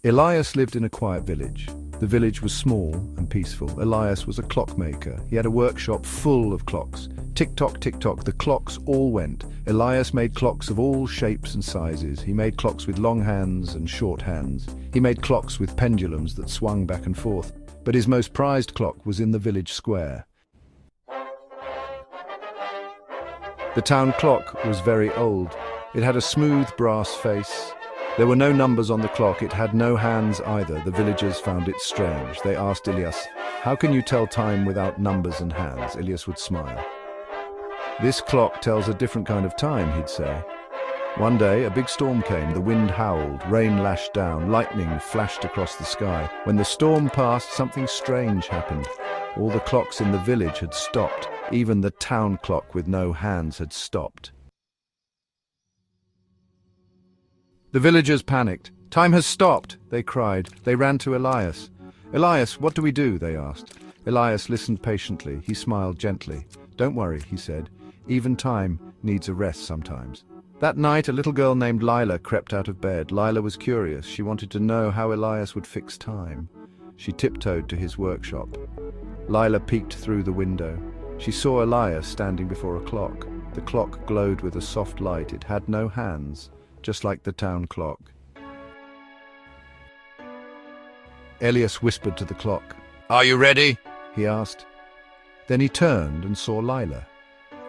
Elias lived in a quiet village. The village was small and peaceful. Elias was a clockmaker. He had a workshop full of clocks. Tick-tock, tick-tock, the clocks all went. Elias made clocks of all shapes and sizes. He made clocks with long hands and short hands. He made clocks with pendulums that swung back and forth. But his most prized clock was in the village square. The town clock was very old. It had a smooth brass face. There were no numbers on the clock. It had no hands either. The villagers found it strange. They asked Elias, "How can you tell time without numbers and hands?" Elias would smile. "This clock tells a different kind of time," he'd say. One day, a big storm came. The wind howled, rain lashed down, lightning flashed across the sky. When the storm passed, something strange happened. All the clocks in the village had stopped. Even the town clock with no hands had stopped. The villagers panicked. "Time has stopped," they cried. They ran to Elias. "Elias, what do we do?" they asked. Elias listened patiently. He smiled gently. "Don't worry," he said. "Even time needs a rest sometimes." That night, a little girl named Lila crept out of bed. Lila was curious. She wanted to know how Elias would fix time. She tiptoed to his workshop. Lila peeked through the window. She saw Elias standing before a clock. The clock glowed with a soft light. It had no hands, just like the town clock. Elias whispered to the clock. "Are you ready?" he asked. Then he turned and saw Lila.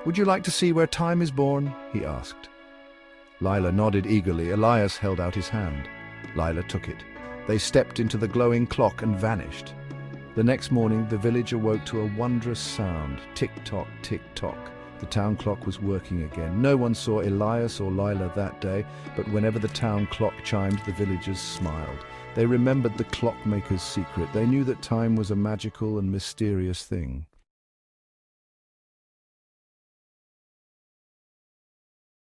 "Would you like to see where time is born?" he asked. Lila nodded eagerly. Elias held out his hand. Lila took it. They stepped into the glowing clock and vanished. The next morning, the village awoke to a wondrous sound. Tick-tock, tick-tock. The town clock was working again. No one saw Elias or Lila that day, but whenever the town clock chimed, the villagers smiled. They remembered the clockmaker's secret. They knew that time was a magical and mysterious thing.